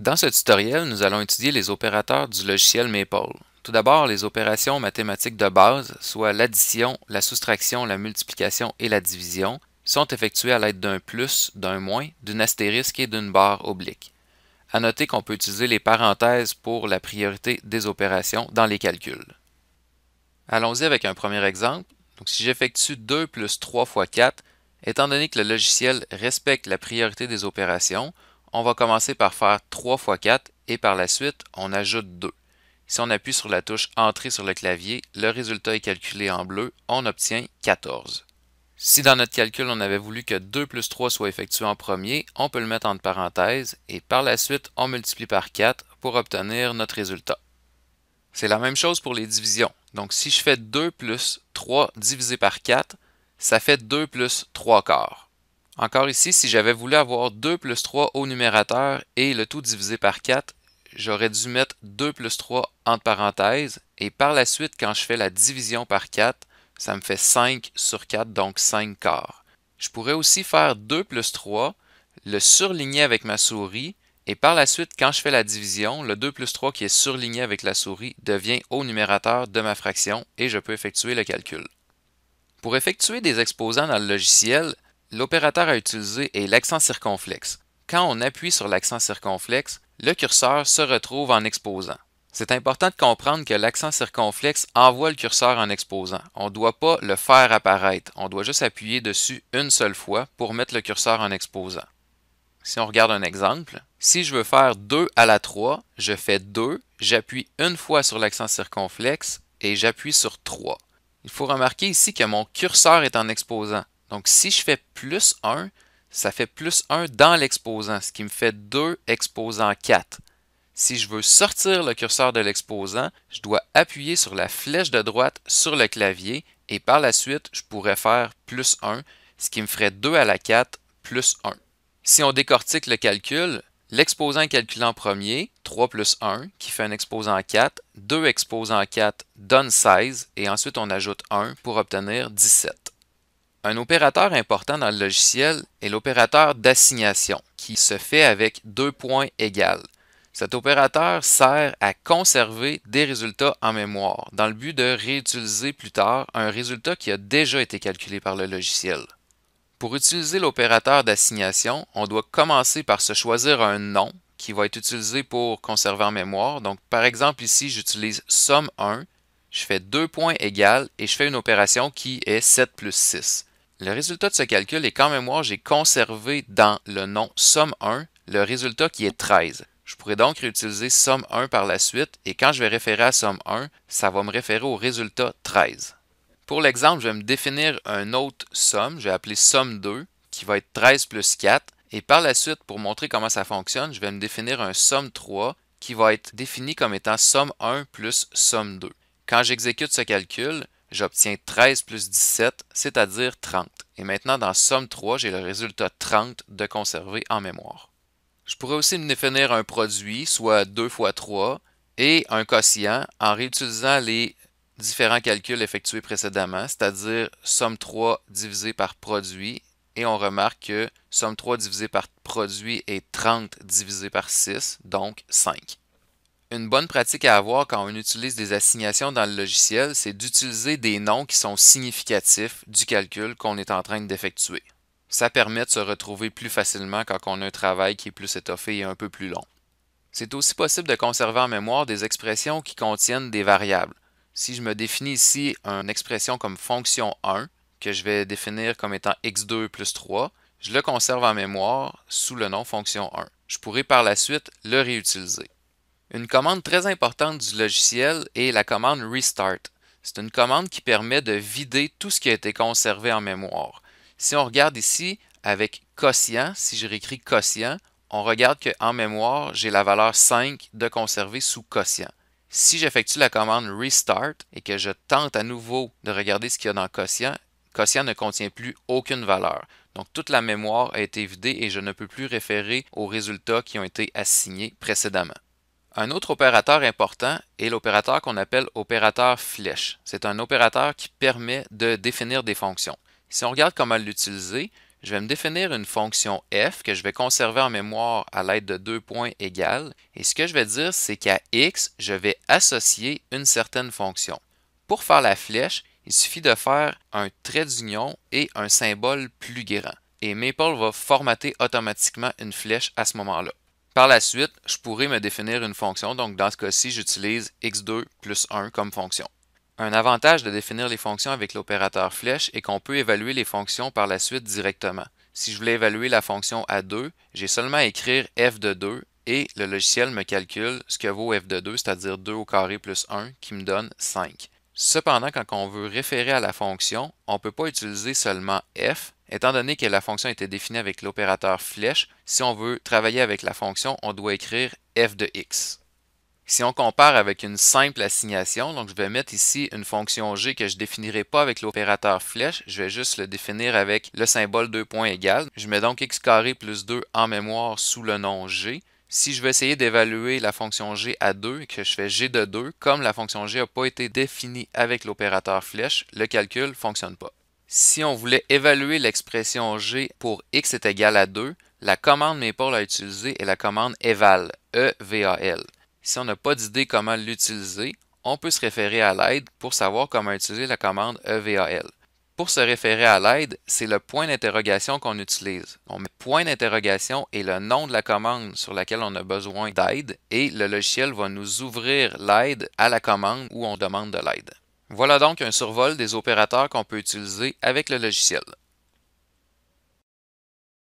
Dans ce tutoriel, nous allons étudier les opérateurs du logiciel Maple. Tout d'abord, les opérations mathématiques de base, soit l'addition, la soustraction, la multiplication et la division, sont effectuées à l'aide d'un plus, d'un moins, d'une astérisque et d'une barre oblique. À noter qu'on peut utiliser les parenthèses pour la priorité des opérations dans les calculs. Allons-y avec un premier exemple. Donc, si j'effectue 2 plus 3 fois 4, étant donné que le logiciel respecte la priorité des opérations, on va commencer par faire 3 fois 4 et par la suite, on ajoute 2. Si on appuie sur la touche Entrée sur le clavier, le résultat est calculé en bleu, on obtient 14. Si dans notre calcul, on avait voulu que 2 plus 3 soit effectué en premier, on peut le mettre entre parenthèses et par la suite, on multiplie par 4 pour obtenir notre résultat. C'est la même chose pour les divisions. Donc, si je fais 2 plus 3 divisé par 4, ça fait 2 plus 3 quarts. Encore ici, si j'avais voulu avoir 2 plus 3 au numérateur et le tout divisé par 4, j'aurais dû mettre 2 plus 3 entre parenthèses et par la suite, quand je fais la division par 4, ça me fait 5 sur 4, donc 5 quarts. Je pourrais aussi faire 2 plus 3, le surligner avec ma souris et par la suite, quand je fais la division, le 2 plus 3 qui est surligné avec la souris devient au numérateur de ma fraction et je peux effectuer le calcul. Pour effectuer des exposants dans le logiciel, l'opérateur à utiliser est l'accent circonflexe. Quand on appuie sur l'accent circonflexe, le curseur se retrouve en exposant. C'est important de comprendre que l'accent circonflexe envoie le curseur en exposant. On ne doit pas le faire apparaître, on doit juste appuyer dessus une seule fois pour mettre le curseur en exposant. Si on regarde un exemple, si je veux faire 2 à la 3, je fais 2, j'appuie une fois sur l'accent circonflexe et j'appuie sur 3. Il faut remarquer ici que mon curseur est en exposant. Donc si je fais plus 1, ça fait plus 1 dans l'exposant, ce qui me fait 2 exposant 4. Si je veux sortir le curseur de l'exposant, je dois appuyer sur la flèche de droite sur le clavier et par la suite, je pourrais faire plus 1, ce qui me ferait 2 à la 4 plus 1. Si on décortique le calcul, l'exposant est calculé en premier, 3 plus 1, qui fait un exposant 4, 2 exposant 4 donne 16, et ensuite on ajoute 1 pour obtenir 17. Un opérateur important dans le logiciel est l'opérateur d'assignation, qui se fait avec 2 points égales. Cet opérateur sert à conserver des résultats en mémoire, dans le but de réutiliser plus tard un résultat qui a déjà été calculé par le logiciel. Pour utiliser l'opérateur d'assignation, on doit commencer par se choisir un nom qui va être utilisé pour conserver en mémoire. Donc, par exemple, ici, j'utilise somme1, je fais 2 points égales et je fais une opération qui est 7 plus 6. Le résultat de ce calcul est qu'en mémoire, j'ai conservé dans le nom somme1 le résultat qui est 13. Je pourrais donc réutiliser somme1 par la suite et quand je vais référer à somme1, ça va me référer au résultat 13. Pour l'exemple, je vais me définir une autre somme, je vais appeler somme2, qui va être 13 plus 4. Et par la suite, pour montrer comment ça fonctionne, je vais me définir un somme3 qui va être défini comme étant somme1 plus somme2. Quand j'exécute ce calcul, j'obtiens 13 plus 17, c'est-à-dire 30. Et maintenant, dans somme3, j'ai le résultat 30 de conserver en mémoire. Je pourrais aussi me définir un produit, soit 2 fois 3, et un quotient en réutilisant les différents calculs effectués précédemment, c'est-à-dire somme 3 divisé par produit, et on remarque que somme 3 divisé par produit est 30 divisé par 6, donc 5. Une bonne pratique à avoir quand on utilise des assignations dans le logiciel, c'est d'utiliser des noms qui sont significatifs du calcul qu'on est en train d'effectuer. Ça permet de se retrouver plus facilement quand on a un travail qui est plus étoffé et un peu plus long. C'est aussi possible de conserver en mémoire des expressions qui contiennent des variables. Si je me définis ici une expression comme fonction 1, que je vais définir comme étant x2 plus 3, je le conserve en mémoire sous le nom fonction 1. Je pourrai par la suite le réutiliser. Une commande très importante du logiciel est la commande restart. C'est une commande qui permet de vider tout ce qui a été conservé en mémoire. Si on regarde ici avec quotient, si je réécris quotient, on regarde qu'en mémoire, j'ai la valeur 5 de conserver sous quotient. Si j'effectue la commande restart et que je tente à nouveau de regarder ce qu'il y a dans quotient, quotient ne contient plus aucune valeur. Donc toute la mémoire a été vidée et je ne peux plus référer aux résultats qui ont été assignés précédemment. Un autre opérateur important est l'opérateur qu'on appelle opérateur flèche. C'est un opérateur qui permet de définir des fonctions. Si on regarde comment l'utiliser, je vais me définir une fonction f que je vais conserver en mémoire à l'aide de deux points égales. Et ce que je vais dire, c'est qu'à x, je vais associer une certaine fonction. Pour faire la flèche, il suffit de faire un trait d'union et un symbole plus grand. Et Maple va formater automatiquement une flèche à ce moment-là. Par la suite, je pourrais me définir une fonction, donc dans ce cas-ci, j'utilise x2 plus 1 comme fonction. Un avantage de définir les fonctions avec l'opérateur flèche est qu'on peut évaluer les fonctions par la suite directement. Si je voulais évaluer la fonction à 2, j'ai seulement à écrire f de 2 et le logiciel me calcule ce que vaut f de 2, c'est-à-dire 2 au carré plus 1, qui me donne 5. Cependant, quand on veut référer à la fonction, on ne peut pas utiliser seulement f, étant donné que la fonction était définie avec l'opérateur flèche. Si on veut travailler avec la fonction, on doit écrire f de x. Si on compare avec une simple assignation, donc je vais mettre ici une fonction g que je ne définirai pas avec l'opérateur flèche, je vais juste le définir avec le symbole 2 points égal. Je mets donc x carré plus 2 en mémoire sous le nom g. Si je veux essayer d'évaluer la fonction g à 2 et que je fais g de 2, comme la fonction g n'a pas été définie avec l'opérateur flèche, le calcul ne fonctionne pas. Si on voulait évaluer l'expression g pour x est égal à 2, la commande Maple à utiliser est la commande eval, E-V-A-L. Si on n'a pas d'idée comment l'utiliser, on peut se référer à l'aide pour savoir comment utiliser la commande EVAL. Pour se référer à l'aide, c'est le point d'interrogation qu'on utilise. On met point d'interrogation et le nom de la commande sur laquelle on a besoin d'aide et le logiciel va nous ouvrir l'aide à la commande où on demande de l'aide. Voilà donc un survol des opérateurs qu'on peut utiliser avec le logiciel.